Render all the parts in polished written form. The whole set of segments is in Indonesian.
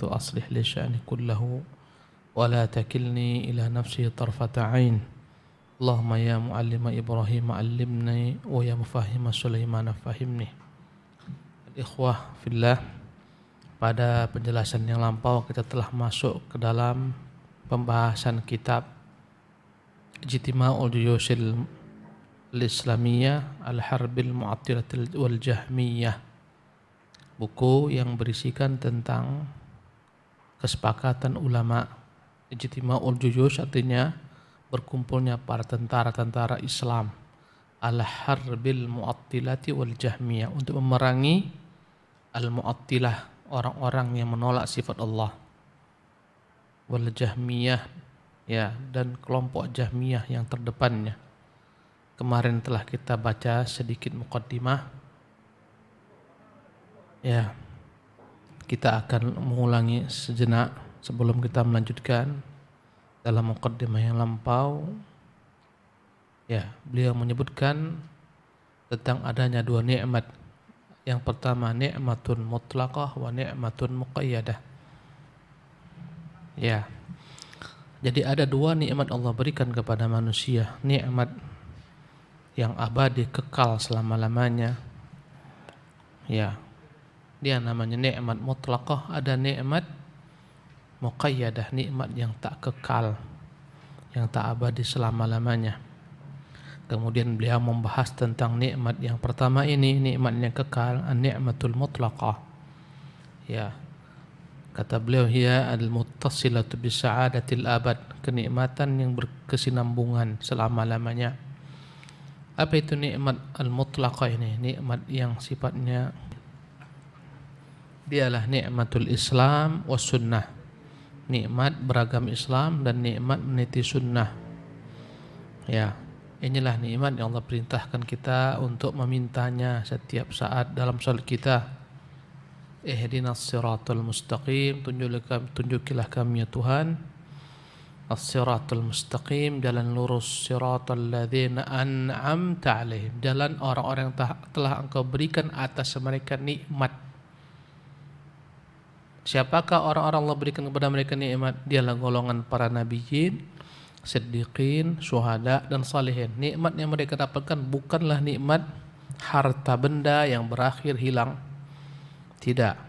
حديث أصلح لي شأني كله ولا تكلني إلى نفسي طرفة عين اللهم يا معلم إبراهيم علمني ويا مفهم سليمان fahimni. Ikhwah fillah, pada penjelasan yang lampau kita telah masuk ke dalam pembahasan kitab Ijtima'ul Juyushil Al-Islamiyah Al-Harbil Mu'attilatil wal Jahmiyah, buku yang berisikan tentang kesepakatan ulama. Ijtima'ul Juyush artinya berkumpulnya para tentara-tentara Islam Al-Harbil Mu'attilati wal Jahmiyah untuk memerangi Al-Mu'attilah, orang-orang yang menolak sifat Allah, wal Jahmiyah, ya, dan kelompok Jahmiyah yang terdepannya. Kemarin telah kita baca sedikit muqaddimah. Ya, kita akan mengulangi sejenak sebelum kita melanjutkan dalam muqaddimah yang lampau. Ya, beliau menyebutkan tentang adanya dua nikmat. Yang pertama nikmatun mutlaqah wa nikmatun muqayyadah. Ya. Jadi ada dua nikmat Allah berikan kepada manusia, nikmat yang abadi kekal selama-lamanya. Ya. Dia namanya nikmat mutlaqah, ada nikmat muqayyadah, nikmat yang tak kekal, yang tak abadi selama-lamanya. Kemudian beliau membahas tentang nikmat yang pertama ini, nikmat yang kekal, an-ni'matul mutlaqah. Ya. Kata beliau, hiya al-muttasilatu bi sa'adatil abad, kenikmatan yang berkesinambungan selama-lamanya. Apa itu nikmat al-mutlaqah ini? Nikmat yang sifatnya dialah nikmatul Islam was sunnah, nikmat beragam Islam dan nikmat meniti sunnah. Ya, inilah nikmat yang Allah perintahkan kita untuk memintanya setiap saat dalam salat kita. Ihdinas siratal mustaqim, tunjukilah kami ya Tuhan as-siratal mustaqim, jalan lurus, siratal ladzina an'amta alaihim, jalan orang-orang yang telah Engkau berikan atas mereka nikmat. Siapakah orang-orang Allah berikan kepada mereka nikmat? Dialah golongan para nabiyyin, siddiqin, syuhada dan salihin. Nikmat yang mereka dapatkan bukanlah nikmat harta benda yang berakhir hilang. Tidak.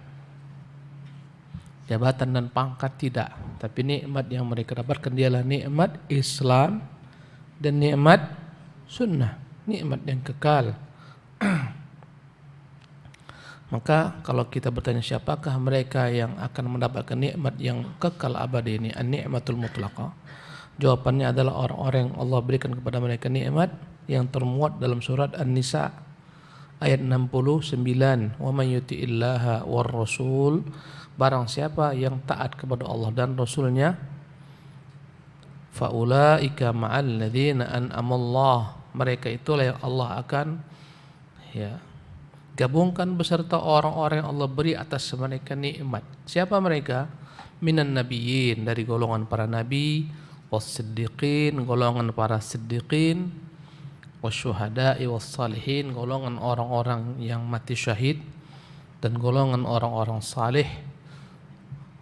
Jabatan dan pangkat tidak. Tapi nikmat yang mereka dapatkan dialah nikmat Islam dan nikmat sunnah, nikmat yang kekal. Maka kalau kita bertanya siapakah mereka yang akan mendapatkan nikmat yang kekal abadi ini, an-ni'matul mutlaqah, jawabannya adalah orang-orang yang Allah berikan kepada mereka nikmat yang termuat dalam surat An-Nisa ayat 69, wa may yuti'illaha war rasul, barang siapa yang taat kepada Allah dan Rasulnya, faulaika ma'al ladzina an'amallah, mereka itulah yang Allah akan gabungkan beserta orang-orang yang Allah beri atas mereka nikmat. Siapa mereka? Minan nabiyyin, dari golongan para nabi, was-siddiqin, golongan para siddiqin, wasyuhada'i was-salihin, golongan orang-orang yang mati syahid, dan golongan orang-orang salih.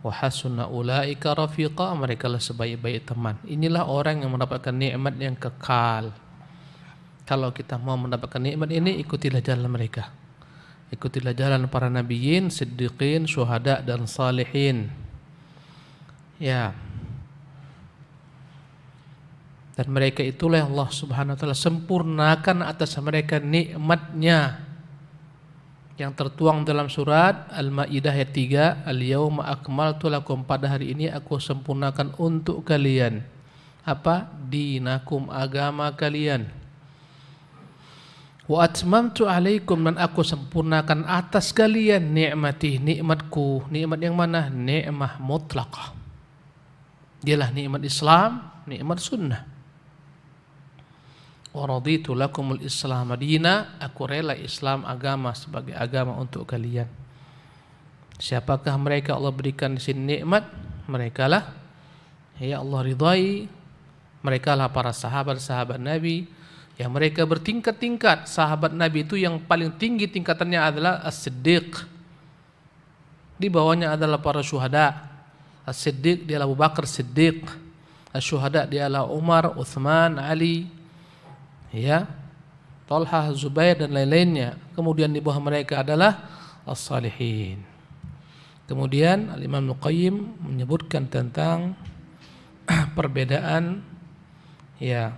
Wa hasuna ulaika rafiqa, mereka lah sebaik-baik teman. Inilah orang yang mendapatkan nikmat yang kekal. Kalau kita mau mendapatkan nikmat ini, ikutilah jalan mereka. Ikutilah jalan para nabiyyin, siddiqin, syuhada dan salihin. Ya. Dan mereka itulah yang Allah Subhanahu wa taala sempurnakan atas mereka nikmatnya yang tertuang dalam surat Al-Maidah ayat 3, al-yauma akmaltu lakum, pada hari ini aku sempurnakan untuk kalian apa? Dinakum, agama kalian. Wa atmamtu alaikum, dan aku sempurnakan atas kalian nikmati, nikmatku. Nikmat yang mana? Nikmah mutlaqah. Dialah nikmat Islam, nikmat sunnah. Wa raditu lakumul Islam madina, aku rela Islam agama sebagai agama untuk kalian. Siapakah mereka Allah berikan di sini nikmat? Merekalah ya Allah ridai, merekalah para sahabat-sahabat Nabi yang mereka bertingkat-tingkat. Sahabat Nabi itu yang paling tinggi tingkatannya adalah as-siddiq. Di bawahnya adalah para syuhada. As-Siddiq dia Abu Bakar Siddiq. Asy-syuhada dialah Umar, Utsman, Ali, ya, Talhah, Zubair dan lain-lainnya. Kemudian di bawah mereka adalah as-salihin. Kemudian Al-Imam Al-Qayyim menyebutkan tentang perbedaan ya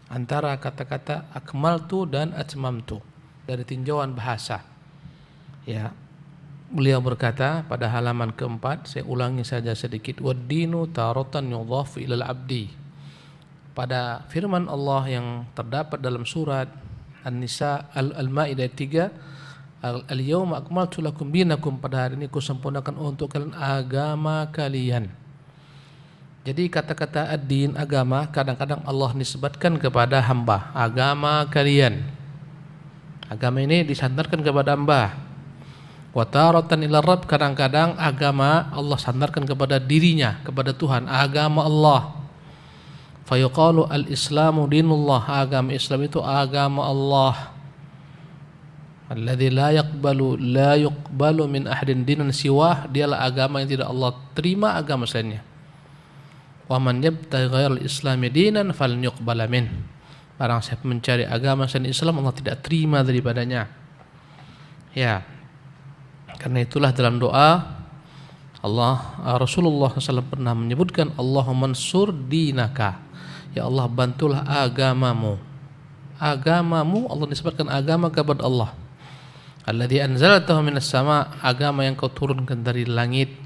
antara kata-kata akmaltu dan atmamtu dari tinjauan bahasa. Ya. Beliau berkata pada halaman keempat, saya ulangi saja sedikit, wad-dinu taratan yudhafu ilal abdi. Pada firman Allah yang terdapat dalam surat An-Nisa Al-Maidah 3, al-yawma akmaltu lakum dinakum, pada hari ini kusempurnakan untuk kalian agama kalian. Jadi kata-kata ad-din, agama, kadang-kadang Allah nisbatkan kepada hamba, agama kalian. Agama ini disandarkan kepada hamba. Wa taratan ila Rabb, kadang-kadang agama Allah sandarkan kepada dirinya, kepada Tuhan, agama Allah. Fa yuqalu al-islamu dinullah, agama Islam itu agama Allah. Alladzi la yuqbalu min ahadin dinan siwah, dialah agama yang tidak Allah terima agama selainnya. Wa man yabtaghi ghairal islami dinan falan yuqbala min. Barang siapa mencari agama selain Islam, Allah tidak terima daripadanya. Ya. Karena itulah dalam doa Rasulullah SAW pernah menyebutkan Allahumma ansur dinaka, ya Allah bantulah agamamu. Agamamu, Allah disebutkan agama kepada Allah. Alladzi anzaltahu minas sama, agama yang kau turunkan dari langit.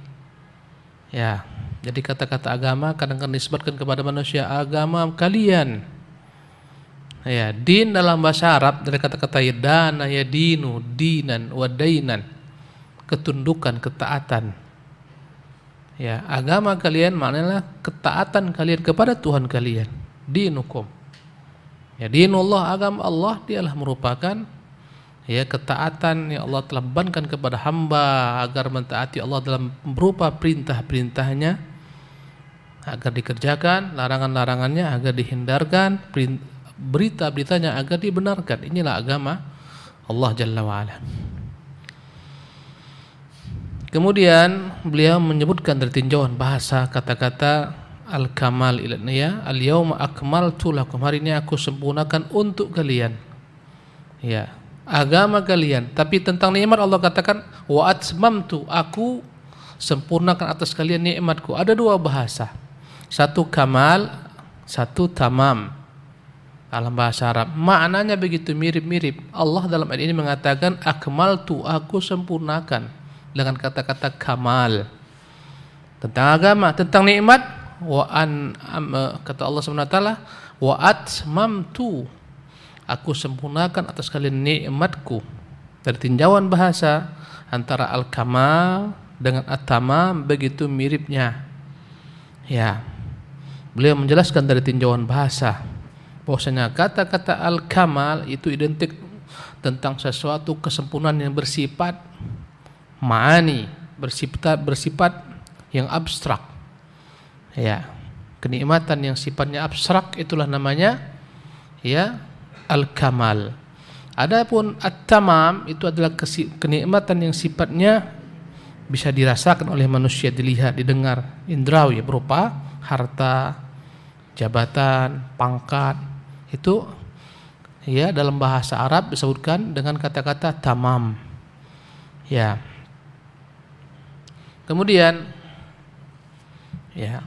Ya, jadi kata-kata agama kadang-kadang disebutkan kepada manusia, agama kalian. Ya, din dalam bahasa Arab dari kata-kata yadana, yadinu, dinan, wadainan, ketundukan, ketaatan. Ya, agama kalian maknanya ketaatan kalian kepada Tuhan kalian. Dinukum. Ya, dinullah, agama Allah dialah merupakan ya ketaatan yang Allah telah bebankan kepada hamba agar mentaati Allah dalam berupa perintah-perintahnya agar dikerjakan, larangan-larangannya agar dihindarkan, berita-beritanya agar dibenarkan. Inilah agama Allah Jalla wa'ala. Kemudian beliau menyebutkan dari tinjauan bahasa kata-kata al-kamal ilaniyah, al-yawma akmaltu lakum, hari ini aku sempurnakan untuk kalian. Ya, agama kalian. Tapi tentang nikmat Allah katakan wa atmamtu, aku sempurnakan atas kalian nikmatku. Ada dua bahasa. Satu kamal, satu tamam. Dalam bahasa Arab maknanya begitu mirip-mirip. Allah dalam ayat ini mengatakan akmaltu, aku sempurnakan, dengan kata-kata kamal. Tentang agama, tentang nikmat, kata Allah SWT, wa atmamtu, aku sempurnakan atas kalian nikmatku. Dari tinjauan bahasa antara al-kamal dengan at-tamam begitu miripnya. Ya. Beliau menjelaskan dari tinjauan bahasa bahwasanya kata-kata al-kamal itu identik tentang sesuatu kesempurnaan yang bersifat ma'ani, bersifat yang abstrak. Ya, kenikmatan yang sifatnya abstrak itulah namanya ya al-kamal. Adapun at-tamam itu adalah kenikmatan yang sifatnya bisa dirasakan oleh manusia, dilihat, didengar, indrawi, berupa harta, jabatan, pangkat. Itu ya dalam bahasa Arab disebutkan dengan kata-kata tamam. Ya. Kemudian ya,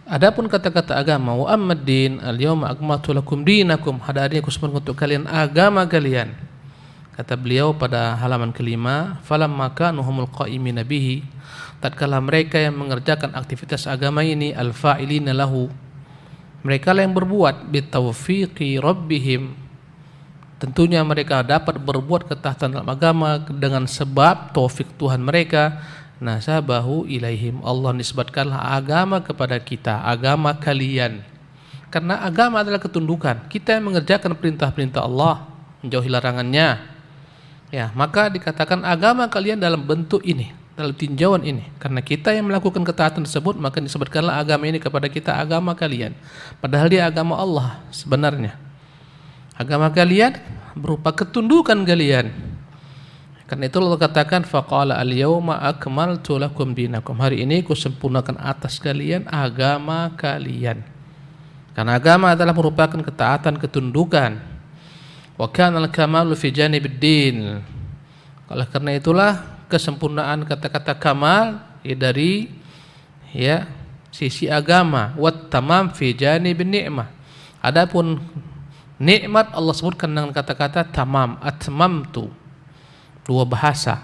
adapun kata-kata agama, wa amad-din, al-yawma akmaltu lakum dinakum, hari ini aku sempurnakan untuk kalian agama kalian. Kata beliau pada halaman kelima, falamma kanu humul qa'imina bihi, tatkala mereka yang mengerjakan aktivitas agama ini, al-fa'ilina lahu, mereka lah yang berbuat bitaufiqi rabbihim, tentunya mereka dapat berbuat ketaatan dalam agama dengan sebab taufik Tuhan mereka. Nasabahu ilaihim, Allah nisbatkanlah agama kepada kita, agama kalian. Karena agama adalah ketundukan. Kita yang mengerjakan perintah-perintah Allah, menjauhi larangannya. Ya, maka dikatakan agama kalian dalam bentuk ini, dalam tinjauan ini. Karena kita yang melakukan ketaatan tersebut, maka disebutkanlah agama ini kepada kita, agama kalian. Padahal dia agama Allah sebenarnya. Agama kalian berupa ketundukan kalian. Karena itu Allah katakan faqala al-yauma akmaltu lakum dinakum. Hari ini ku sempurnakan atas kalian agama kalian. Karena agama adalah merupakan ketaatan, ketundukan. Wa kana al-kamalu fi janibid din. Oleh karena itulah kesempurnaan kata-kata kamal dari sisi agama, wat tamam fi janibin ni'mah. Adapun nikmat Allah sebutkan dengan kata-kata tamam, atmamtu. Dua bahasa.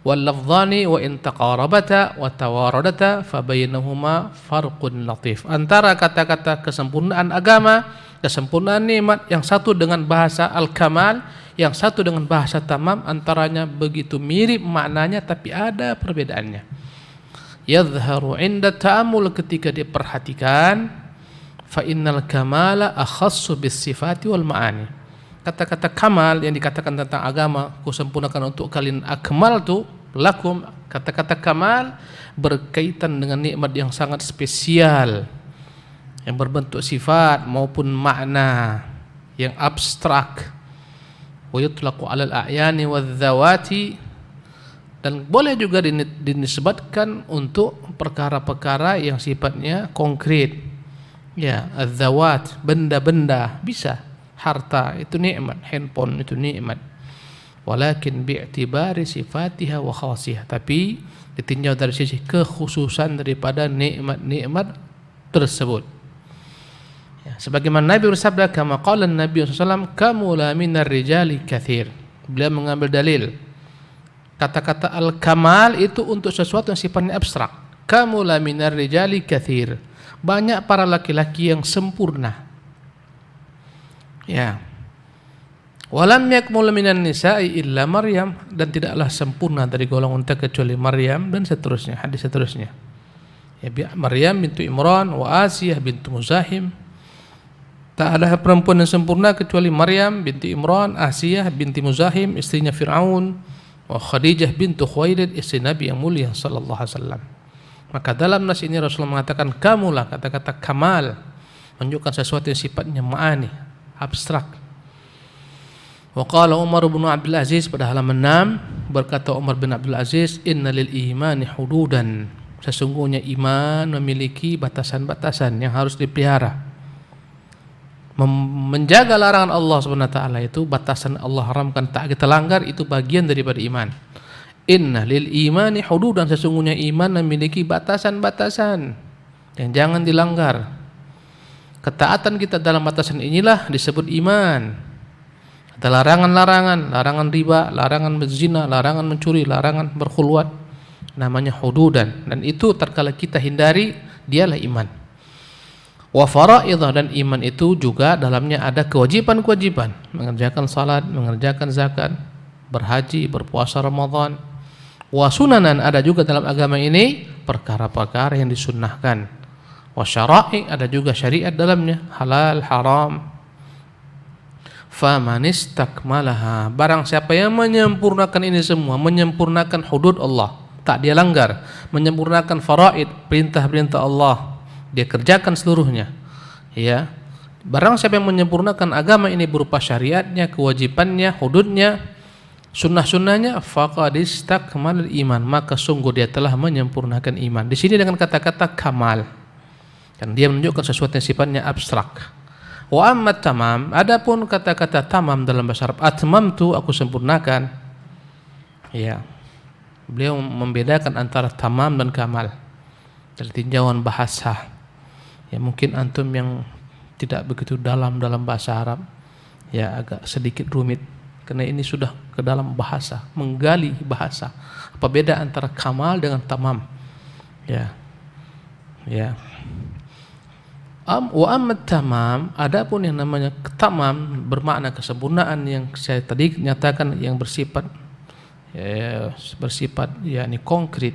Wal lafdhani wa in taqarabata wa tawaradata fa bainahuma farqun latif. Antara kata-kata kesempurnaan agama, kesempurnaan nikmat, yang satu dengan bahasa al-kamal, yang satu dengan bahasa tamam, antaranya begitu mirip maknanya tapi ada perbedaannya. Yadhharu 'inda ta'ammul, ketika diperhatikan, fa innal kamala akhassu bis sifati wal ma'ani. Kata-kata kamal yang dikatakan tentang agama, kusempurnakan untuk kalian, akmaltu lakum, kata-kata kamal berkaitan dengan nikmat yang sangat spesial, yang berbentuk sifat maupun makna yang abstrak. Wa yutlaqu 'alal a'yani wadz-zawati, dan boleh juga dinisbatkan untuk perkara-perkara yang sifatnya konkret. Ya, az-zawat, benda-benda, bisa. Harta itu nikmat, handphone itu nikmat. Walakin bi'tibari sifatiha wa khasiyah, tapi ditinjau dari sisi kekhususan daripada nikmat-nikmat tersebut. Ya, sebagaimana Nabi bersabda, kama qala Nabi sallallahu alaihi wasallam, kamula minar rijali katsir. Beliau mengambil dalil kata-kata al-kamal itu untuk sesuatu yang sifatnya abstrak. Kamula minar rijali katsir. Banyak para laki-laki yang sempurna. Ya. Walam yakmul minan nisa'i illa Maryam, dan tidaklah sempurna dari golongan unta kecuali Maryam, dan seterusnya, hadis seterusnya. Ya, Maryam bintu Imran wa Asiyah bintu Muzahim. Tak ada perempuan yang sempurna kecuali Maryam binti Imran, Asiyah binti Muzahim istrinya Fir'aun, wa Khadijah bintu Khuwailid istri Nabi yang mulia sallallahu alaihi wasallam. Maka dalam nas ini Rasulullah mengatakan kamulah, kata-kata kamal menunjukkan sesuatu yang sifatnya ma'ani, abstrak. Wa qala Umar bin Abdul Aziz, pada halaman 6 berkata Umar bin Abdul Aziz, inna lil imani hududan, sesungguhnya iman memiliki batasan-batasan yang harus dipelihara. Menjaga larangan Allah Subhanahu wa taala itu, batasan Allah haramkan tak kita langgar, itu bagian daripada iman. Inna lil imani hududan, sesungguhnya iman memiliki batasan-batasan yang jangan dilanggar. Ketaatan kita dalam batasan inilah disebut iman. Ada larangan-larangan, larangan riba, larangan berzina, larangan mencuri, larangan berkhulwat, namanya hududan, dan itu tatkala kita hindari, dialah iman. Wa fara'idhah, dan iman itu juga dalamnya ada kewajiban-kewajiban, mengerjakan salat, mengerjakan zakat, berhaji, berpuasa Ramadan. Wa sunanan, ada juga dalam agama ini perkara-perkara yang disunnahkan. Wa syara'i, ada juga syariat dalamnya, halal, haram. Faman istakmalaha, barang siapa yang menyempurnakan ini semua, menyempurnakan hudud Allah, tak dia langgar, menyempurnakan faraid, perintah-perintah Allah, dia kerjakan seluruhnya. Ya, barang siapa yang menyempurnakan agama ini berupa syariatnya, kewajibannya, hududnya, sunnah-sunnahnya, faqad istakmalal iman, maka sungguh dia telah menyempurnakan iman. Di sini dengan kata-kata kamal, dan dia menunjukkan sesuatu yang sifatnya abstrak. Wa amma tamam, adapun kata-kata tamam dalam bahasa Arab, atmamtu, aku sempurnakan. Ya, beliau membedakan antara tamam dan kamal dari tinjauan bahasa. Ya, mungkin antum yang tidak begitu dalam bahasa Arab, ya agak sedikit rumit, karena ini sudah ke dalam bahasa, menggali bahasa. Apa beda antara kamal dengan tamam? Ya, ya. Wa amma tamam, adapun yang namanya tamam bermakna kesempurnaan yang saya tadi nyatakan, yang bersifat yakni konkret.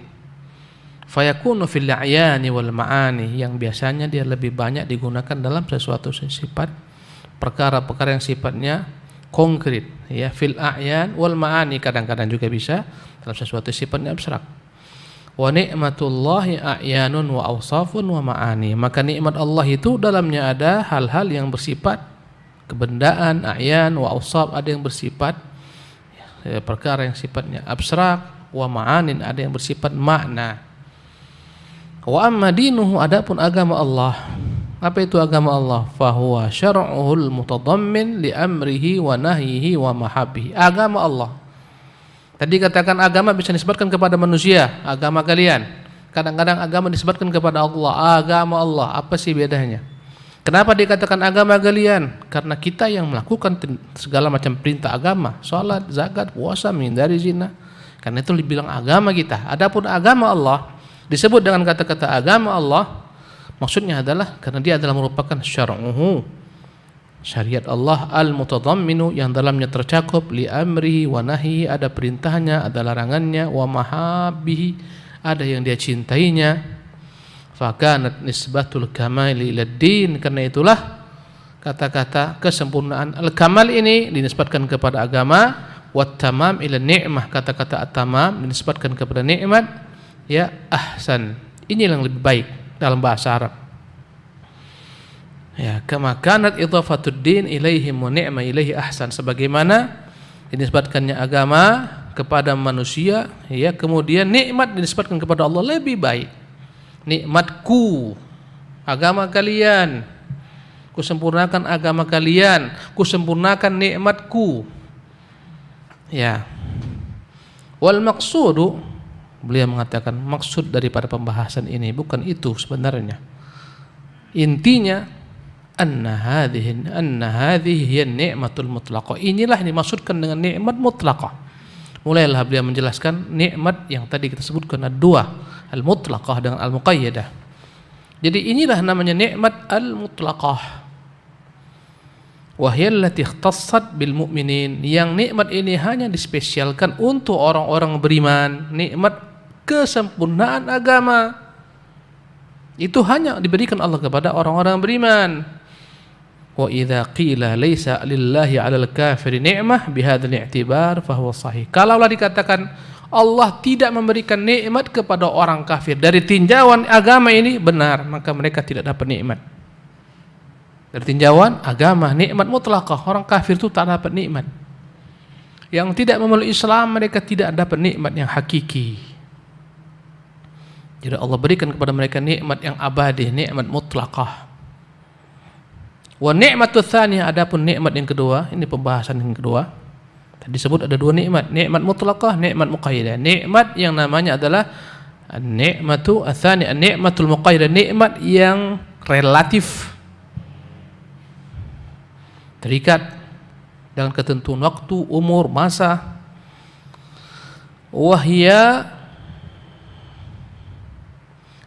Fayakunu fil a'yani wal ma'ani, yang biasanya dia lebih banyak digunakan dalam sesuatu sifat perkara-perkara yang sifatnya konkret, ya, fil a'yan wal ma'ani, kadang-kadang juga bisa dalam sesuatu sifatnya abstrak. Wa ni'matullahi a'yanun wa awsafun wa ma'ani, maka nikmat Allah itu dalamnya ada hal-hal yang bersifat kebendaan, a'yan wa awsaf, ada yang bersifat perkara yang sifatnya abstrak, wa ma'anin, ada yang bersifat makna. Wa amma dinuhu, adapun agama Allah. Apa itu agama Allah? Fahuwa syar'uhul mutadammin li amrihi wa nahyihi wa mahabbihi. Agama Allah. Tadi katakan agama bisa disebutkan kepada manusia, agama kalian. Kadang-kadang agama disebutkan kepada Allah, agama Allah. Apa sih bedanya? Kenapa dikatakan agama kalian? Karena kita yang melakukan segala macam perintah agama, salat, zakat, puasa, menghindari zina. Karena itu dibilang agama kita. Adapun agama Allah disebut dengan kata-kata agama Allah, maksudnya adalah karena dia adalah merupakan syar'uhu, syariat Allah, al-mutadamminu, yang dalamnya tercakup li amrihi wa nahyihi, ada perintahnya, ada larangannya, wa mahabbihi, ada yang dia cintainya. Fakanat nisbatul kamali ila din, karena itulah kata-kata kesempurnaan al-kamal ini dinisbatkan kepada agama, wat tamam ila ni'mah, kata-kata at-tamam dinisbatkan kepada nikmat. Ya, ahsan, ini yang lebih baik dalam bahasa Arab. Ya, kama kanat idhafatud din ilaihim wa ni'ma ilaihi ahsan, sebagaimana dinisbatkannya agama kepada manusia, ya, kemudian nikmat dinisbatkan kepada Allah lebih baik. Nikmatku, agama kalian, kusempurnakan agama kalian, kusempurnakan nikmatku. Ya. Wal maqsudu, beliau mengatakan maksud daripada pembahasan ini bukan itu sebenarnya. Intinya anna hadhihi hiya ni'matul mutlaqah. Inilah yang dimaksudkan dengan nikmat mutlaqah. Mulailah beliau menjelaskan nikmat yang tadi kita sebutkan ada dua, al-mutlaqah dengan al-muqayyadah. Jadi inilah namanya nikmat al-mutlaqah. Wa hiya allati ikhtassat bil mu'minin, yang nikmat ini hanya dispesialkan untuk orang-orang beriman. Nikmat kesempurnaan agama itu hanya diberikan Allah kepada orang-orang beriman. Wa idza qila laisa lillahi 'alal kafiri ni'mah bihadzal i'tibar fa huwa sahih. Kalaulah dikatakan Allah tidak memberikan nikmat kepada orang kafir dari tinjauan agama ini, benar, maka mereka tidak dapat nikmat. Dari tinjauan agama, nikmat mutlaqah, orang kafir itu tak dapat nikmat. Yang tidak memeluk Islam, mereka tidak dapat nikmat yang hakiki. Jadi Allah berikan kepada mereka nikmat yang abadi, nikmat mutlaqah. Wa ni'matu tsaniyah, adapun nikmat yang kedua, ini pembahasan yang kedua. Tadi disebut ada dua nikmat, nikmat mutlaqah, nikmat muqayyadah. Nikmat yang namanya adalah an-ni'matu ats-tsaniyah, an-ni'matul muqayyadah, nikmat yang relatif, terikat dengan ketentuan waktu, umur, masa. Wahia,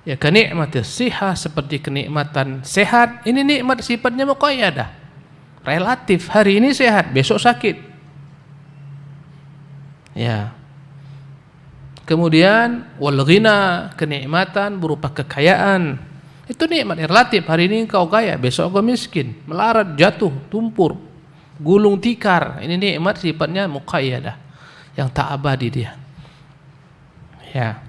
ya, kenikmatan siha, seperti kenikmatan sehat. Ini nikmat sifatnya muqayyadah, relatif. Hari ini sehat, besok sakit. Ya. Kemudian wal ghina, kenikmatan berupa kekayaan. Itu nikmat relatif. Hari ini kau kaya, besok kau miskin, melarat, jatuh, tumpur, gulung tikar. Ini nikmat sifatnya muqayyadah, yang tak abadi dia. Ya.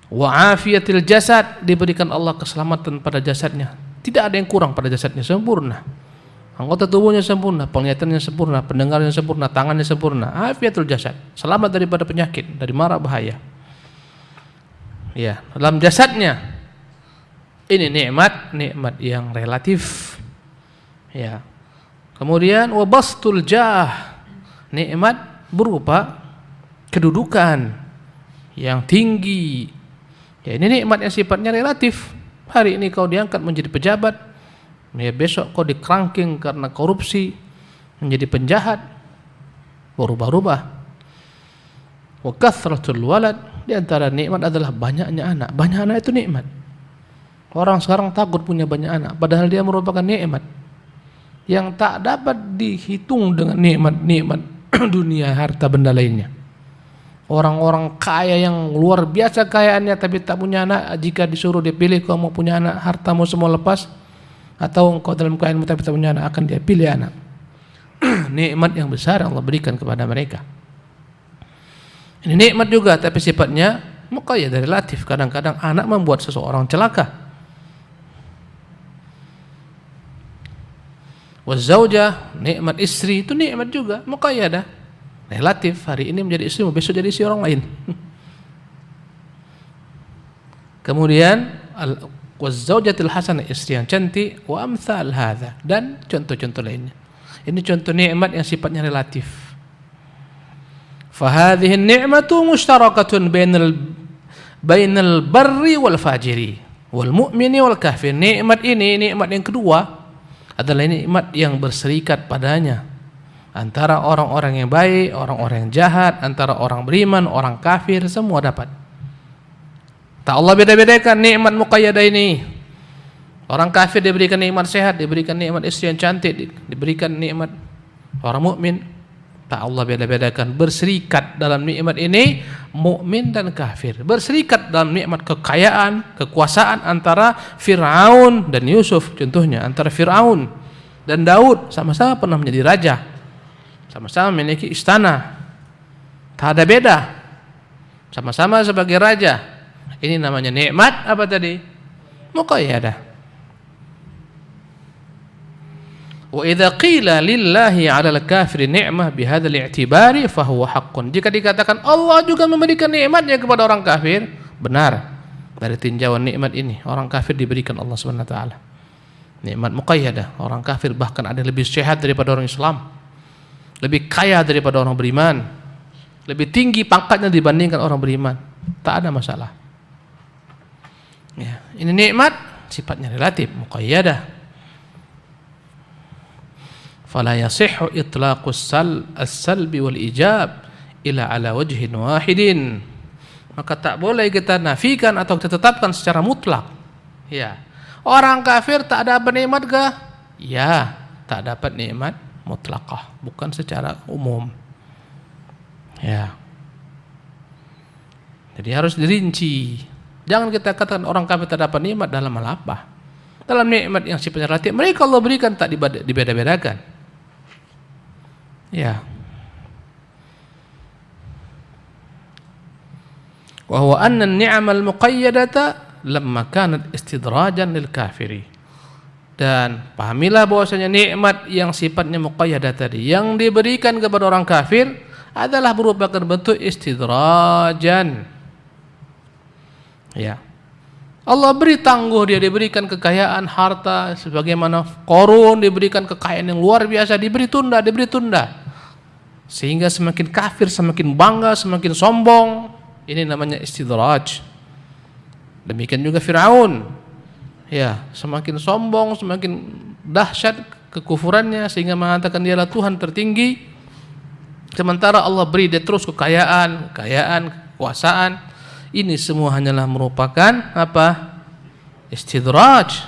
Wa afiyatil jasad, diberikan Allah keselamatan pada jasadnya. Tidak ada yang kurang pada jasadnya, sempurna. Anggota tubuhnya sempurna, penglihatannya sempurna, pendengarannya sempurna, tangannya sempurna. Afiyatul jasad, selamat daripada penyakit, dari mara bahaya. Ya, dalam jasadnya. Ini nikmat yang relatif. Ya. Kemudian wabastul jah, nikmat berupa kedudukan yang tinggi. Ya, ini nikmat yang sifatnya relatif. Hari ini kau diangkat menjadi pejabat, ya, besok kau dikerangking karena korupsi menjadi penjahat, berubah-ubah. Wa kathratul walad, di antara nikmat adalah banyaknya anak. Banyak anak itu nikmat. Orang sekarang takut punya banyak anak, padahal dia merupakan nikmat yang tak dapat dihitung dengan nikmat-nikmat dunia, harta benda lainnya. Orang-orang kaya yang luar biasa kayaannya tapi tak punya anak, jika disuruh dia pilih, kau mau punya anak, hartamu semua lepas, atau engkau dalam kekayaanmu tapi tak punya anak, akan dia pilih anak. Nikmat yang besar yang Allah berikan kepada mereka. Ini nikmat juga tapi sifatnya muqayyadah, relatif. Kadang-kadang anak membuat seseorang celaka. Wazaujah, nikmat istri itu nikmat juga muqayyadah. Relatif, hari ini menjadi istrimu, besok jadi istri orang lain. Kemudian wazaujatul hasanah, istri yang cantik, wa amsal hadza, dan contoh-contoh lainnya. Ini contoh nikmat yang sifatnya relatif. Fa hadhihi an-ni'matu mushtarakatun bainal barri wal fajiri wal mu'mini wal kafir. Nikmat ini, nikmat yang kedua adalah nikmat yang berserikat padanya antara orang-orang yang baik, orang-orang yang jahat, antara orang beriman, orang kafir, semua dapat. Tak Allah beda-bedakan nikmat muqayyadah ini. Orang kafir diberikan nikmat sehat, diberikan nikmat istri yang cantik, diberikan nikmat orang mukmin. Tak Allah beda-bedakan, berserikat dalam nikmat ini mukmin dan kafir. Berserikat dalam nikmat kekayaan, kekuasaan antara Fir'aun dan Yusuf, contohnya antara Fir'aun dan Daud, sama-sama pernah menjadi raja, sama-sama memiliki istana, tak ada beda, sama-sama sebagai raja. Ini namanya nikmat apa tadi? Muqayyadah. Wa idza qila lillahi 'alal kafiri ni'mah bihadzal i'tibari fa huwa haqqun. Jika dikatakan Allah juga memberikan nikmatnya kepada orang kafir, benar. Dari tinjauan nikmat ini, orang kafir diberikan Allah Subhanahu wa taala nikmat muqayyadah. Orang kafir bahkan ada yang lebih sehat daripada orang Islam, lebih kaya daripada orang beriman, lebih tinggi pangkatnya dibandingkan orang beriman. Tak ada masalah. Ya, ini nikmat sifatnya relatif, muqayyadah. Fala yasihhu itlaqus as-salbi wal ijab ila ala wajhin wahidin. Maka tak boleh kita nafikan atau kita tetapkan secara mutlak. Ya. Orang kafir tak dapat nikmat kah? Ya, tak dapat nikmat mutlaqah, bukan secara umum. Ya. Jadi harus dirinci. Jangan kita katakan orang kafir tak dapat nikmat dalam hal apa? Dalam nikmat yang sifatnya relatif, mereka Allah berikan tak dibeda-bedakan. Ya. Wa huwa anna an-ni'amal muqayyadata lamma kanat istidrajan lil kafiri. Dan pahamilah bahwasanya nikmat yang sifatnya muqayyadah tadi yang diberikan kepada orang kafir adalah merupakan bentuk istidrajan. Ya. Allah beri tangguh, dia diberikan kekayaan harta sebagaimana Qarun diberikan kekayaan yang luar biasa, diberi tunda. Sehingga semakin kafir, semakin bangga, semakin sombong. Ini namanya istidraj. Demikian juga Fir'aun. Ya, semakin sombong, semakin dahsyat kekufurannya sehingga mengatakan dialah Tuhan tertinggi. Sementara Allah beri dia terus kekayaan, kekuasaan. Ini semua hanyalah merupakan apa? Istidraj.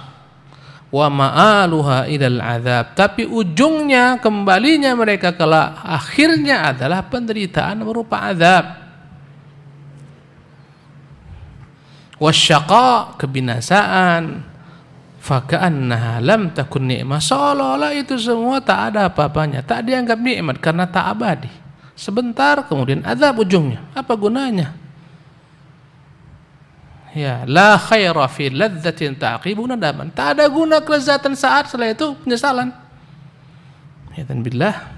Wa ma'aluha ilal azab. Tapi ujungnya, kembalinya mereka kelak akhirnya adalah penderitaan berupa azab. Wasyaqa, kebinasaan. Faka'annaha lam takun ni'mah. Seolah-olah itu semua tak ada apa-apanya, tak dianggap nikmat karena tak abadi. Sebentar kemudian azab ujungnya. Apa gunanya? Ya, la khaira fi ladzatin ta'qibu nadaman. Tak ada guna kelezatan saat, setelah itu penyesalan. Ya dan billah.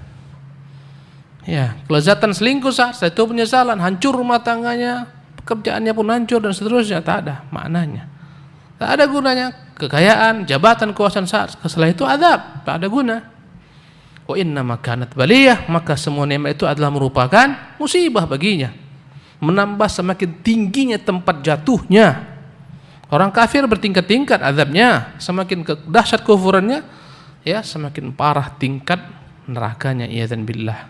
Ya, kelezatan selingkuh saat, setelah itu penyesalan, hancur rumah tangganya, pekerjaannya pun hancur dan seterusnya, tak ada maknanya. Tak ada gunanya kekayaan, jabatan, kekuasaan saat, setelah itu azab, tak ada guna. Wa inna ma kanat baliyah, maka semua nikmat itu adalah merupakan musibah baginya. Menambah semakin tingginya tempat jatuhnya. Orang kafir bertingkat-tingkat azabnya, semakin dahsyat kufurannya, ya semakin parah tingkat nerakanya. Iyadzan billah.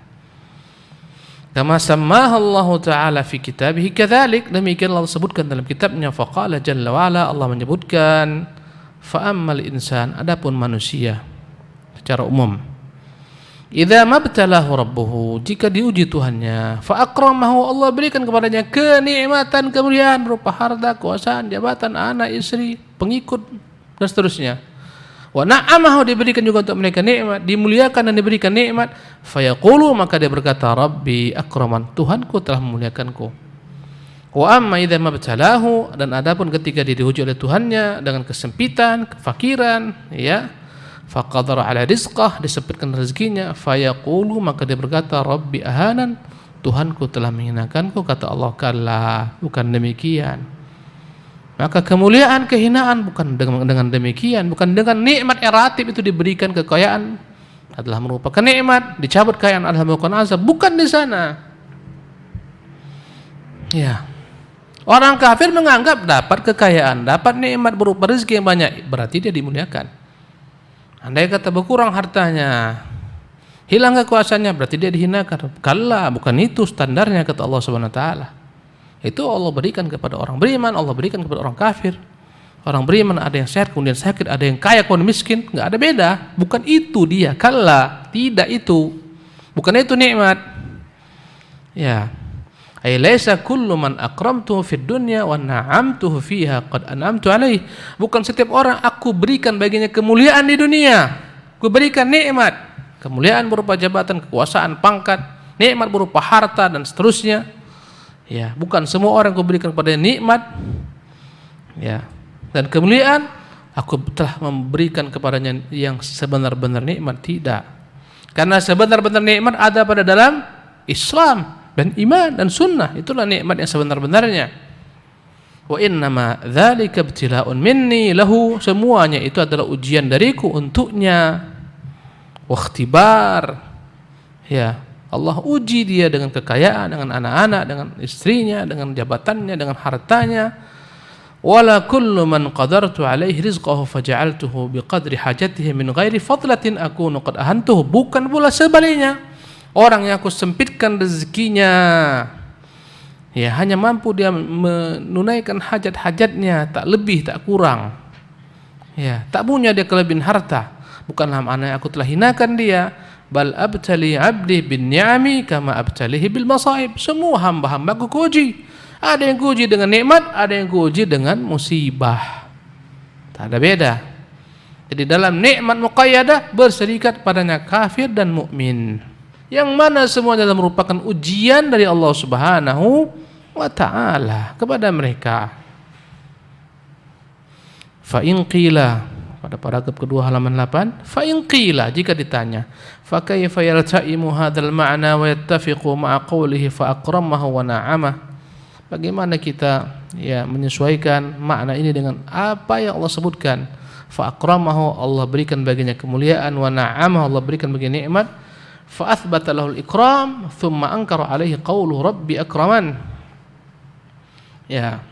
Kama sammaha Allah Ta'ala fi kitabih kadzalik, demikian Allah sebutkan dalam kitabnya. Faqala jalla wa ala, Allah menyebutkan, fa ammal insan, adapun manusia secara umum, idza mabtalahu rabbuhu, jika diuji Tuhannya, fa akramahu, Allah berikan kepadanya kenikmatan, kemuliaan berupa harta, kekuasaan, jabatan, anak, istri, pengikut dan seterusnya. Wa na'amahu, diberikan juga untuk mereka nikmat, dimuliakan dan diberikan nikmat, fa yaqulu, maka dia berkata, Rabbi akraman, Tuhanku telah memuliakanku. Wa amma idza mabtalahu, dan adapun ketika dia diuji oleh Tuhannya dengan kesempitan, kefakiran, ya, faqadara ala rizqah, disempitkan rezekinya, fayaqulu, maka dia berkata, Rabbi ahanan, Tuhanku telah menghinakanku. Kata Allah, kalla, bukan demikian. Maka kemuliaan, kehinaan bukan dengan demikian, bukan dengan nikmat yang ratib itu diberikan, kekayaan adalah merupakan nikmat, dicabut kekayaan adalah merupakan azab, bukan di sana. Ya. Orang kafir menganggap dapat kekayaan, dapat nikmat berupa rezeki yang banyak, berarti dia dimuliakan. Andai kata berkurang hartanya, hilang kekuasaannya, berarti dia dihinakan. Kalla, bukan itu standarnya, kata Allah Subhanahu wa taala. Itu Allah berikan kepada orang beriman, Allah berikan kepada orang kafir. Orang beriman ada yang sehat kemudian sakit, ada yang kaya kemudian miskin, enggak ada beda. Bukan itu dia, kalla, tidak itu. Bukan itu nikmat. Ya. Ay laisa kullu man akramtuhu fid dunya wa na'amtuhu fiha qad an'amtu alaih. Bukan setiap orang aku berikan baginya kemuliaan di dunia. Aku berikan nikmat. Kemuliaan berupa jabatan, kekuasaan, pangkat, nikmat berupa harta dan seterusnya. Ya, bukan semua orang aku berikan kepada nikmat. Ya. Dan kemuliaan aku telah memberikan kepadanya yang sebenar-benar nikmat, tidak. Karena sebenar-benar nikmat ada pada dalam Islam dan iman dan sunnah, itulah nikmat yang sebenar-benarnya. Wa innama dzalika ibtila'un minni lahu, semuanya itu adalah ujian dariku untuknya. Wa ikhtibar. Ya, Allah uji dia dengan kekayaan, dengan anak-anak, dengan istrinya, dengan jabatannya, dengan hartanya. Wala kullu man qadartu alaihi rizqahu faja'altuhu biqadri hajatihi min ghairi fadlatin akunu qad ahantuhu. Bukan pula sebaliknya. Orang yang aku sempitkan rezekinya, ya hanya mampu dia menunaikan hajat-hajatnya, tak lebih tak kurang. Ya, tak punya dia kelebihan harta. Bukanlah maknanya aku telah hinakan dia. Bal abtali abdi bin ni'ami kama abtalihi bil masaib. Semua hamba-hambaku kuuji. Ada yang kuuji dengan nikmat, ada yang kuuji dengan musibah. Tak ada beda. Jadi dalam nikmat muqayyadah berserikat padanya kafir dan mukmin. Yang mana semuanya adalah merupakan ujian dari Allah Subhanahu wa taala kepada mereka. Fa in qila, pada paragraf kedua halaman 8, fa in qila, jika ditanya, fa kayfa yalta'imu hadzal ma'na wa yattafiqu ma'a qawlihi fa akramahu wa na'amah. Bagaimana kita menyesuaikan makna ini dengan apa yang Allah sebutkan? Fa akramahu, Allah berikan baginya kemuliaan, wa na'amah, Allah berikan baginya nikmat. Fa athbata lahul ikram, thumma ankara alaihi qawlu rabbi akraman. Ya.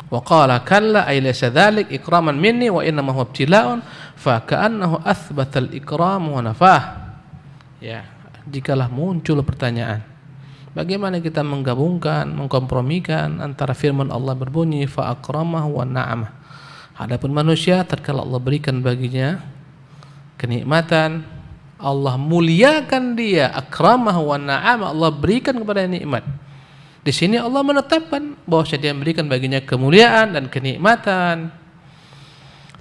Wa qala kalla ay laysa dzalik ikraman minni wa innama huwa ibtila'un fa ka'annahu athbata al-ikram wa nafah. Ya, jikalah muncul pertanyaan, bagaimana kita menggabungkan, mengkompromikan antara firman Allah berbunyi fa akramahu wa na'amah. Adapun manusia tatkala Allah berikan baginya kenikmatan, Allah muliakan dia, akramahu wa na'amah, Allah berikan kepada nikmat. Di sini Allah menetapkan bahwa dia memberikan baginya kemuliaan dan kenikmatan.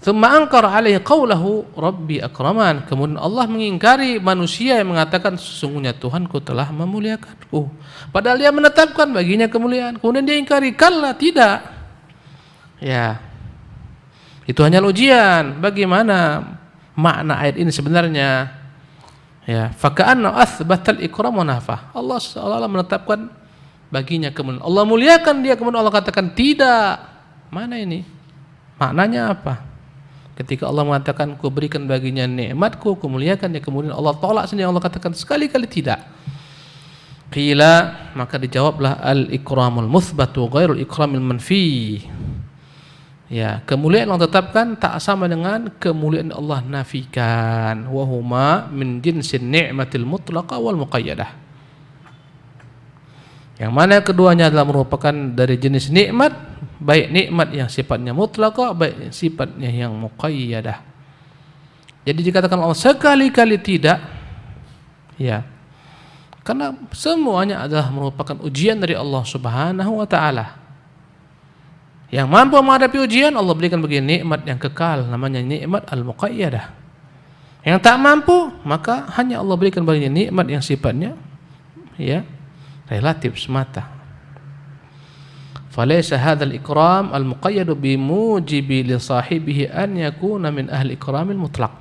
Tsumma ankara alaihi qawlahu rabbi akraman. Kemudian Allah mengingkari manusia yang mengatakan sesungguhnya Tuhanku telah memuliakanku. Padahal dia menetapkan baginya kemuliaan. Kemudian dia ingkari, kalla, tidak. Ya. Itu hanya ujian. Bagaimana makna ayat ini sebenarnya? Ya, fa ka'anna athbatal ikram wa nafah. Allah seolah-olah menetapkan baginya kemuliaan. Allah muliakan dia, kemudian Allah katakan tidak. Mana ini? Maknanya apa? Ketika Allah mengatakan ku berikan baginya nikmatku, ku muliakan dia, kemudian Allah tolak sendiri, Allah katakan sekali-kali tidak. Qila, maka dijawablah al-ikramul muthbatu ghairul ikramil manfi. Ya, kemuliaan Allah tetapkan tak sama dengan kemuliaan Allah nafikan. Wa huma min jinsin ni'matil mutlaqah wal muqayyadah. Yang mana keduanya adalah merupakan dari jenis nikmat, baik nikmat yang sifatnya mutlaqah, baik sifatnya yang muqayyadah. Jadi dikatakan Allah sekali-kali tidak, ya, karena semuanya adalah merupakan ujian dari Allah Subhanahu wa taala. Yang mampu menghadapi ujian Allah berikan bagi nikmat yang kekal, namanya nikmat al-muqayyadah. Yang tak mampu, maka hanya Allah berikan baginya nikmat yang sifatnya relatif semata. Falaysa hadzal ikram al-muqayyad bimujibi li sahibihi an yakuna min ahli ikramil mutlaq.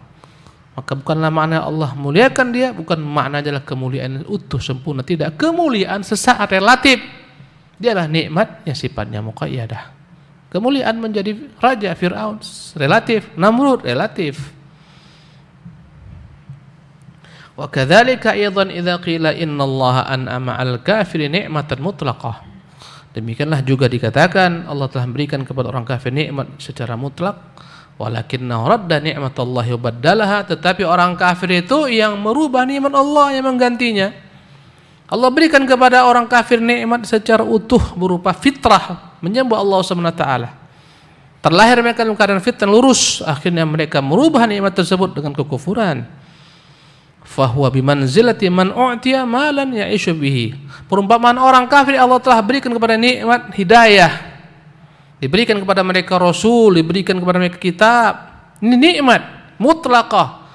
Maka bukanlah makna Allah muliakan dia, bukan makna adalah kemuliaan yang utuh sempurna, tidak. Kemuliaan sesaat relatif. Dialah nikmat yang sifatnya muqayyadah. Kemuliaan menjadi raja Fir'aun relatif, Namrud relatif. Wa kadzalika aidan idza qila innallaha an'ama 'alal kafiri ni'matan mutlaqah. Demikianlah juga dikatakan Allah telah memberikan kepada orang kafir nikmat secara mutlak. Walakinna radda ni'matallahi wa baddalaha, tetapi orang kafir itu yang merubah nikmat Allah, yang menggantinya. Allah berikan kepada orang kafir nikmat secara utuh berupa fitrah menyembah Allah Subhanahu wa taala. Terlahir mereka dalam keadaan fitrah lurus, akhirnya mereka merubah nikmat tersebut dengan kekufuran. Fahuwa bimanzilati man u'tiya malan ya'ishu bihi. Perumpamaan orang kafir Allah telah berikan kepada nikmat hidayah. Diberikan kepada mereka Rasul, diberikan kepada mereka kitab. Ini nikmat mutlaqah.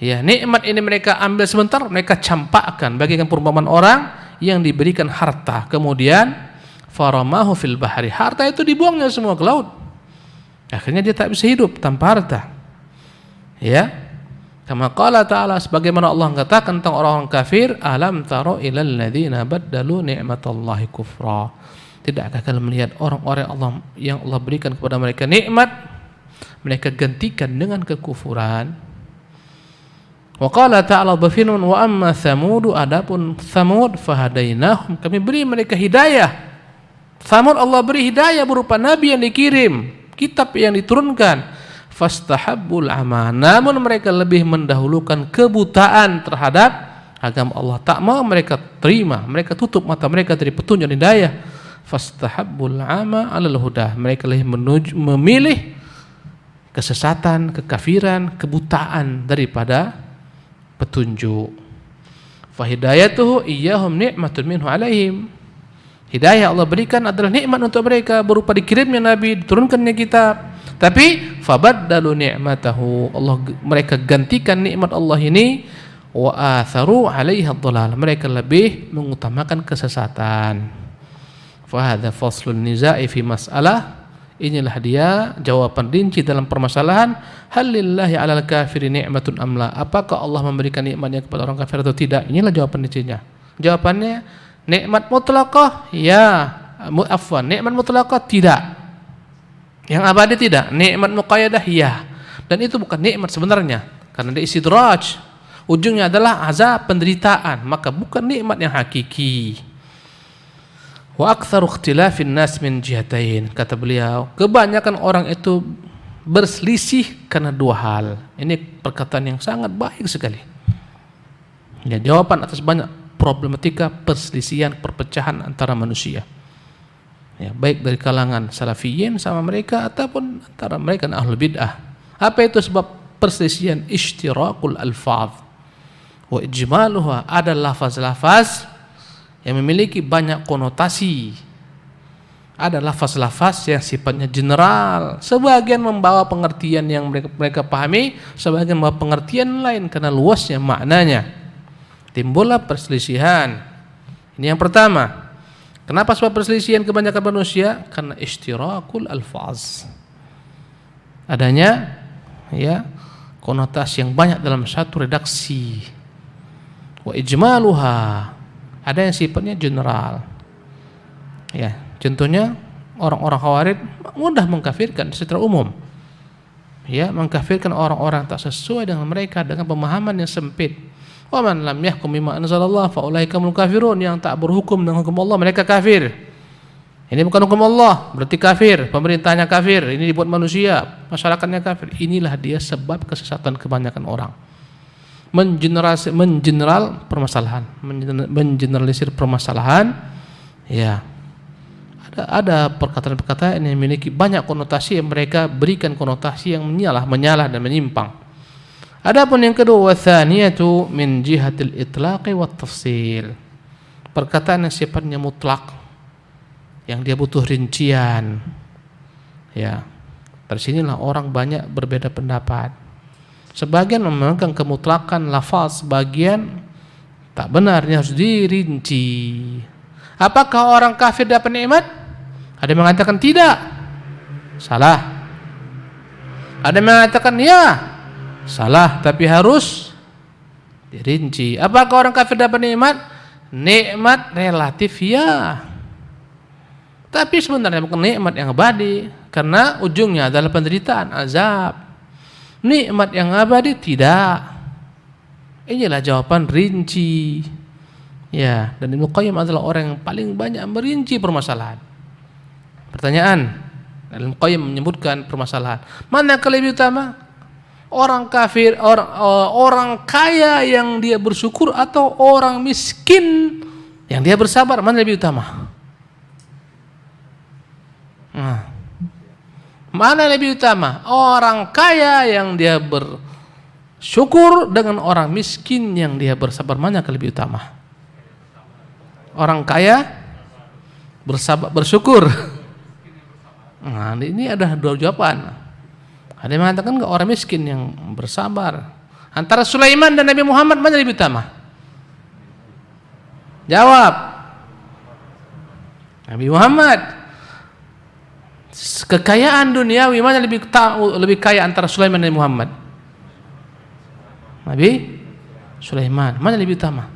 Ya, nikmat ini mereka ambil sebentar, mereka campakkan bagikan perumpamaan orang yang diberikan harta. Kemudian faramahu fil bahri. Harta itu dibuangnya semua ke laut. Akhirnya dia tak bisa hidup tanpa harta. Ya. Kama qala ta'ala, sebagaimana Allah mengatakan tentang orang-orang kafir, alam taro ilal ladzina baddalu ni'matallahi kufra. Tidakkah kalian melihat orang-orang yang Allah berikan kepada mereka nikmat, mereka gantikan dengan kekufuran. Wa qala ta'ala berfirman, wa amma thamud, adapun Thamud fahadainahum, kami beri mereka hidayah. Thamud Allah beri hidayah berupa nabi yang dikirim, kitab yang diturunkan. Fastahabbul ama, namun mereka lebih mendahulukan kebutaan terhadap agama Allah. Tak mau mereka terima, mereka tutup mata mereka dari petunjuk hidayah. Fastahabbul ama 'alal huda, mereka lebih memilih kesesatan, kekafiran, kebutaan daripada petunjuk. Fa hidayatuhu iyyahum ni'matun minhu 'alaihim. Hidayah Allah berikan adalah nikmat untuk mereka berupa dikirimnya nabi, diturunkannya kitab. Tapi fabaddalu ni'matahu, mereka gantikan nikmat Allah ini, wa atharu 'alaiha ad-dhalal, mereka lebih mengutamakan kesesatan. Fa hadza faslun nizai fi mas'alah, inilah dia jawaban rinci dalam permasalahan hal lillahi 'alal kafiri ni'matun amla, apakah Allah memberikan nikmatnya kepada orang kafir atau tidak. Inilah jawaban rincinya. Jawabannya nikmat mutlaqah ya, nikmat mutlaqah tidak. Yang abadi tidak. Nikmat muqayyadah ya. Dan itu bukan nikmat sebenarnya, karena dia istidraj. Ujungnya adalah azab, penderitaan, maka bukan nikmat yang hakiki. Wa aktsaru ikhtilafin nas min jihatain, kata beliau, kebanyakan orang itu berselisih karena dua hal. Ini perkataan yang sangat baik sekali. Ya, jawaban atas banyak problematika perselisihan, perpecahan antara manusia. Ya, baik dari kalangan salafiyin sama mereka ataupun antara mereka dan ahlul bid'ah. Apa itu sebab perselisihan? Ishtirakul alfaz wa ijmaluha, ada lafaz-lafaz yang memiliki banyak konotasi. Ada lafaz-lafaz yang sifatnya general, sebagian membawa pengertian yang mereka pahami, sebagian membawa pengertian lain karena luasnya maknanya. Timbullah perselisihan. Ini yang pertama. Kenapa sebab perselisihan kebanyakan manusia? Karena ishtirakul alfaz. Adanya ya konotasi yang banyak dalam satu redaksi. Wa ijmaluha, ada yang sifatnya general. Ya, contohnya orang-orang Khawarij mudah mengkafirkan secara umum. Ya, mengkafirkan orang-orang tak sesuai dengan mereka dengan pemahaman yang sempit. Wa man lam yahkum bima anzalallah fa ulaika humul kafirun, yang tak berhukum dengan hukum Allah mereka kafir. Ini bukan hukum Allah, berarti kafir. Pemerintahnya kafir, ini dibuat manusia, masyarakatnya kafir. Inilah dia sebab kesesatan kebanyakan orang. Mengeneralisir permasalahan. Ya, ada perkataan-perkataan yang memiliki banyak konotasi yang mereka berikan konotasi yang menyalah dan menyimpang. Adapun yang kedua, watsaniyatu min jihatil itlaqi wat tafsil, perkataan yang sifatnya mutlak, yang dia butuh rincian. Ya, dari sinilah orang banyak berbeda pendapat. Sebagian memegang kemutlakan lafaz, sebagian tak benar, ini harus dirinci. Apakah orang kafir dapat nikmat? Ada yang mengatakan tidak, salah. Ada yang mengatakan ya, Salah, tapi harus dirinci. Apakah orang kafir dapat nikmat? Nikmat relatif ya. Tapi sebenarnya bukan nikmat yang abadi, karena ujungnya adalah penderitaan, azab. Nikmat yang abadi tidak. Inilah jawaban rinci. Ya, dan Ibnu Qayyim adalah orang yang paling banyak merinci permasalahan. Pertanyaan, Ibnu Qayyim menyebutkan permasalahan. Mana yang lebih utama? Orang kafir, orang kaya yang dia bersyukur atau orang miskin yang dia bersabar, mana lebih utama? Nah, mana lebih utama? Orang kaya yang dia bersyukur dengan orang miskin yang dia bersabar, mana yang lebih utama? Orang kaya bersabar, bersyukur. Nah, ini ada dua jawaban. Ada yang mengatakan enggak, orang miskin yang bersabar. Antara Sulaiman dan Nabi Muhammad, mana lebih utama? Jawab. Nabi Muhammad. Kekayaan duniawi mana lebih kaya antara Sulaiman dan Muhammad? Nabi Sulaiman. Mana lebih utama?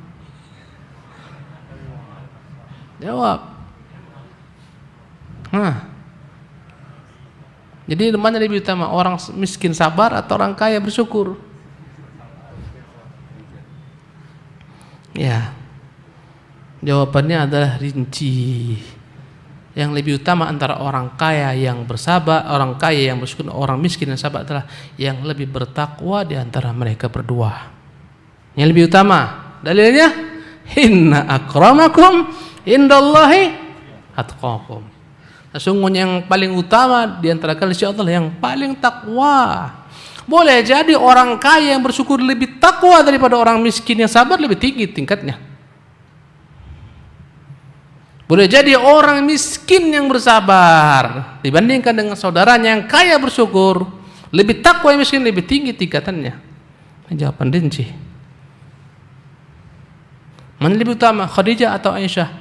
Jawab. Jadi mana lebih utama, orang miskin sabar atau orang kaya bersyukur? Ya, jawabannya adalah rinci. Yang lebih utama antara orang kaya yang bersabar, orang kaya yang bersyukur, orang miskin yang sabar adalah yang lebih bertakwa di antara mereka berdua. Yang lebih utama, dalilnya inna akramakum indallahi atqakum. Sesungguhnya yang paling utama di antara kalian insya Allah yang paling takwa. Boleh jadi orang kaya yang bersyukur lebih takwa daripada orang miskin yang sabar, lebih tinggi tingkatnya. Boleh jadi orang miskin yang bersabar dibandingkan dengan saudaranya yang kaya bersyukur, lebih takwa yang miskin, lebih tinggi tingkatannya. Jawaban rinci. Mana lebih utama, Khadijah atau Aisyah?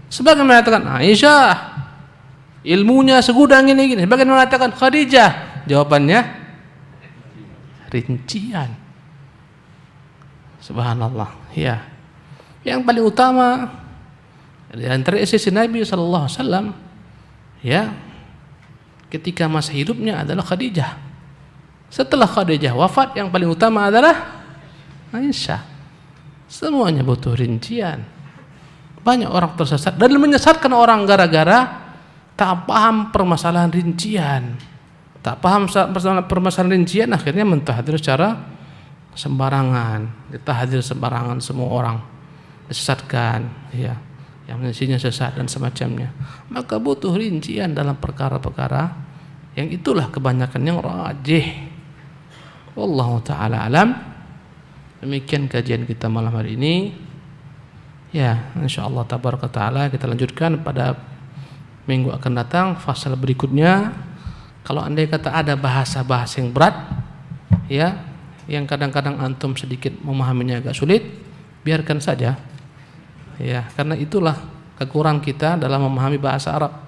Sebagian mengatakan Aisyah, ilmunya segudang ini gini. Sebagian mengatakan Khadijah. Jawabannya rincian. Subhanallah. Ya. Yang paling utama di antara istri Nabi sallallahu alaihi wasallam, ya, ketika masa hidupnya adalah Khadijah. Setelah Khadijah wafat, yang paling utama adalah Aisyah. Semuanya butuh rincian. Banyak orang tersesat dan menyesatkan orang gara-gara tak paham permasalahan rincian. Tak paham permasalahan rincian, akhirnya mentahdir secara sembarangan, ditahdir sembarangan, semua orang disesatkan, ya, yang isinya sesat dan semacamnya. Maka butuh rincian dalam perkara-perkara yang itulah kebanyakan yang rajih. Wallahu taala alam. Demikian kajian kita malam hari ini. Ya, insyaallah tabaraka taala kita lanjutkan pada minggu akan datang fasal berikutnya. Kalau andai kata ada bahasa-bahasa yang berat, ya, yang kadang-kadang antum sedikit memahaminya agak sulit, biarkan saja. Ya, karena itulah kekurangan kita dalam memahami bahasa Arab.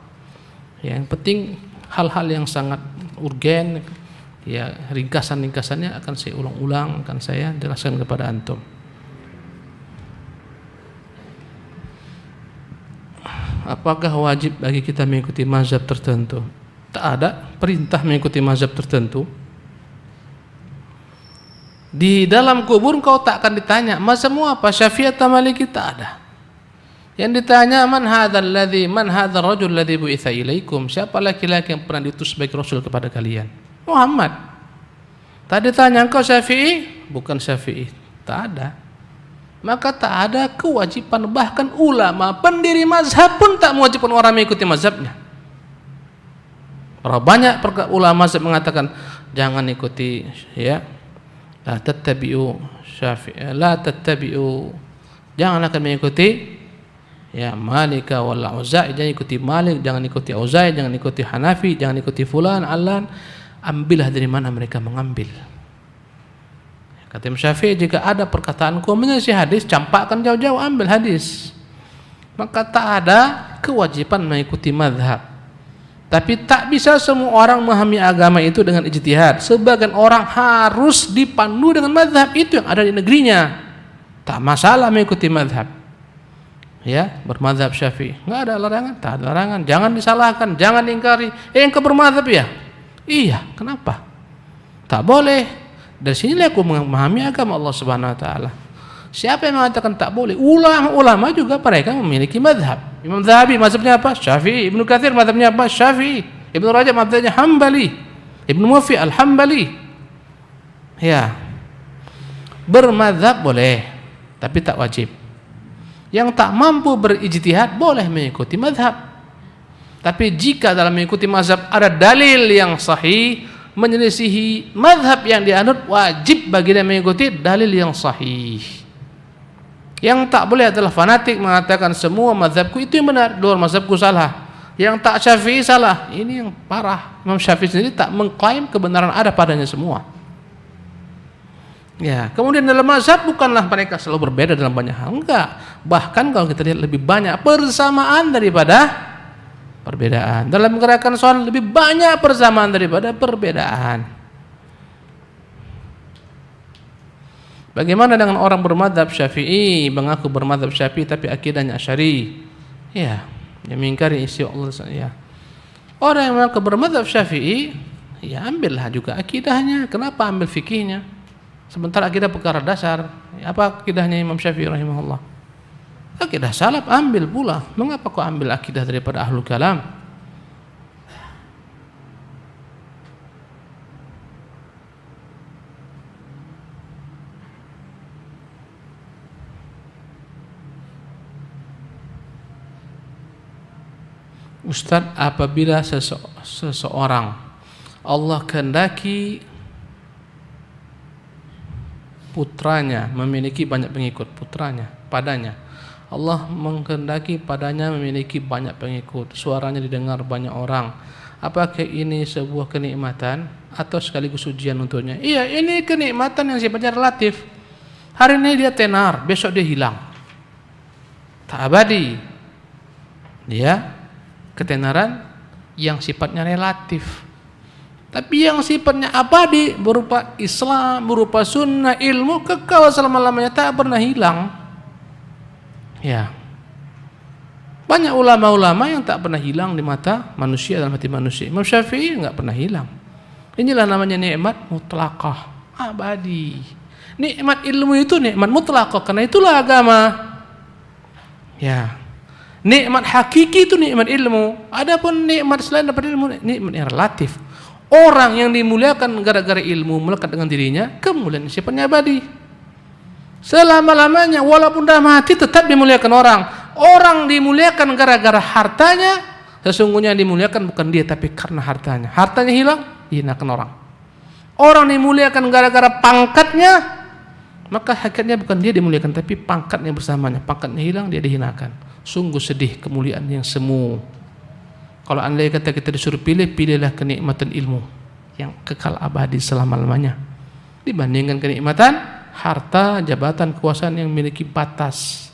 Ya, yang penting hal-hal yang sangat urgen, ya, ringkasan-ringkasannya akan saya ulang-ulang, akan saya jelaskan kepada antum. Apakah wajib bagi kita mengikuti mazhab tertentu? Tak ada perintah mengikuti mazhab tertentu. Di dalam kubur kau tak akan ditanya mazhabmu apa, Syafi'i atau Maliki, tak ada. Yang ditanya man hadzal rajul ladzi bu'itsa ilaikum, siapa laki-laki yang pernah diutus sebagai rasul kepada kalian? Muhammad. Tak ditanya engkau Syafi'i? Bukan Syafi'i. Tak ada. Maka tak ada kewajiban, bahkan ulama pendiri mazhab pun tak mewajibkan orang mengikuti mazhabnya. Berapa banyak ulama mazhab mengatakan jangan ikuti, ya, la tattabi'u Syafi'i, la tattabi'u, jangan akan mengikuti, ya, Malika wal Auza'i, jangan ikuti Malik, jangan ikuti Auza'i, jangan ikuti Hanafi, jangan ikuti fulan, Allan. Ambillah dari mana mereka mengambil. Kata Imam Syafi'i, jika ada perkataanku menyelesaikan hadis, campakkan jauh-jauh, ambil hadis. Maka tak ada kewajiban mengikuti mazhab. Tapi tak bisa semua orang memahami agama itu dengan ijtihad. Sebagian orang harus dipandu dengan mazhab itu yang ada di negerinya. Tak masalah mengikuti mazhab. Ya, bermazhab Syafi'i. Enggak ada larangan, tak ada larangan. Jangan disalahkan, jangan diingkari. Engkau bermazhab ya? Iya, kenapa? Tak boleh. Dari sinilah aku memahami agama Allah Subhanahu wa taala. Siapa yang mengatakan tak boleh? Ulama juga mereka memiliki mazhab. Imam Zahabi mazhabnya apa? Syafi'i. Ibnu Katsir mazhabnya apa? Syafi'i. Ibnu Rajab mazhabnya Hambali. Ibnu Mufi Al-Hambali. Ya. Bermazhab boleh, tapi tak wajib. Yang tak mampu berijtihad boleh mengikuti mazhab. Tapi jika dalam mengikuti mazhab ada dalil yang sahih menyelisihi mazhab yang dianut, wajib bagi dia mengikuti dalil yang sahih. Yang tak boleh adalah fanatik mengatakan semua mazhabku itu yang benar, luar mazhabku salah. Yang tak Syafi'i salah. Ini yang parah. Imam Syafi'i sendiri tak mengklaim kebenaran ada padanya semua. Ya, kemudian dalam mazhab bukanlah mereka selalu berbeda dalam banyak hal, enggak. Bahkan kalau kita lihat lebih banyak persamaan daripada perbedaan. Dalam gerakan sholat lebih banyak persamaan daripada perbedaan. Bagaimana dengan orang bermadzhab Syafi'i, mengaku bermadzhab Syafi'i tapi akidahnya Asy'ari? Ya, yang mengingkari isi Allah ya. Orang yang mengaku bermadzhab Syafi'i, ya ambillah juga akidahnya. Kenapa ambil fikihnya? Sementara akidah perkara dasar. Apa akidahnya Imam Syafi'i rahimahullah? Akidah salaf ambil pula. Mengapa kau ambil akidah daripada ahlul kalam? Ustaz, apabila seseorang Allah kehendaki putranya memiliki banyak pengikut, putranya padanya Allah menghendaki padanya memiliki banyak pengikut, suaranya didengar banyak orang, apakah ini sebuah kenikmatan atau sekaligus ujian untuknya? Iya, ini kenikmatan yang sifatnya relatif. Hari ini dia tenar, besok dia hilang, tak abadi. Dia ketenaran yang sifatnya relatif. Tapi yang sifatnya abadi berupa Islam, berupa sunnah, ilmu kekal selama-lamanya, tak pernah hilang. Ya. Banyak ulama-ulama yang tak pernah hilang di mata manusia, dalam hati manusia. Imam Syafi'i enggak pernah hilang. Inilah namanya nikmat mutlaqah, abadi. Nikmat ilmu itu nikmat mutlaqah, karena itulah agama. Ya. Nikmat hakiki itu nikmat ilmu. Adapun nikmat selain daripada ilmu, nikmat yang relatif. Orang yang dimuliakan gara-gara ilmu melekat dengan dirinya, kemuliaan sifatnya abadi. Selama-lamanya walaupun dah mati tetap dimuliakan orang. Orang dimuliakan gara-gara hartanya, sesungguhnya dimuliakan bukan dia tapi karena hartanya. Hartanya hilang, dihinakan orang. Orang dimuliakan gara-gara pangkatnya, maka hakikatnya bukan dia dimuliakan tapi pangkatnya bersamanya. Pangkatnya hilang, dia dihinakan. Sungguh sedih kemuliaan yang semu. Kalau andai kata kita disuruh pilih, pilihlah kenikmatan ilmu yang kekal abadi selama-lamanya dibandingkan kenikmatan harta, jabatan, kekuasaan yang memiliki batas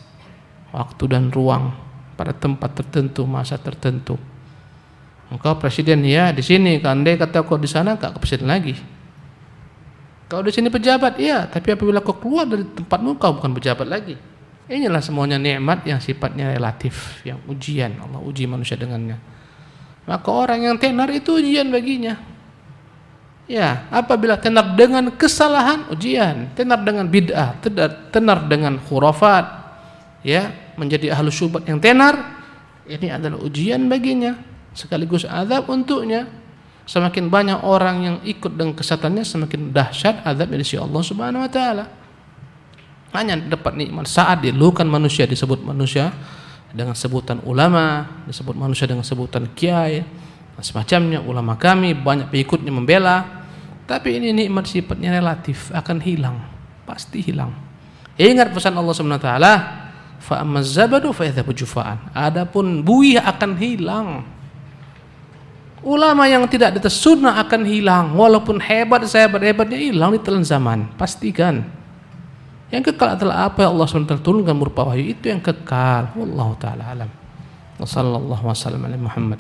waktu dan ruang pada tempat tertentu, masa tertentu. Engkau presiden ya di sini, andai kata kau di sana enggak presiden lagi. Kau di sini pejabat ya, tapi apabila kau keluar dari tempatmu kau bukan pejabat lagi. Inilah semuanya nikmat yang sifatnya relatif, yang ujian. Allah uji manusia dengannya. Maka orang yang tenar itu ujian baginya. Ya, apabila tenar dengan kesalahan, ujian. Tenar dengan bid'ah, tenar dengan khurafat, ya, menjadi ahlu syubhat yang tenar, ini adalah ujian baginya, sekaligus azab untuknya. Semakin banyak orang yang ikut dengan kesesatannya, semakin dahsyat azab dari sisi Allah Subhanahu wa taala. Hanya dapat nikmat saat dilukan manusia, disebut manusia dengan sebutan ulama, disebut manusia dengan sebutan kiai, dan semacamnya. Ulama kami banyak pengikutnya membela, tapi ini nikmat sifatnya relatif, akan hilang, pasti hilang. Ingat pesan Allah Subhanahu wa taala, fa amaz zabadu fa yadhabu jufaan. Adapun buih akan hilang. Ulama yang tidak di atas sunnah akan hilang, walaupun hebatnya hilang di telan zaman, pastikan. Yang kekal adalah apa yang Allah SWT turunkan berupa wahyu, itu yang kekal. Wallahu ta'ala alam. Wa sallallahu wa sallam ala Muhammad.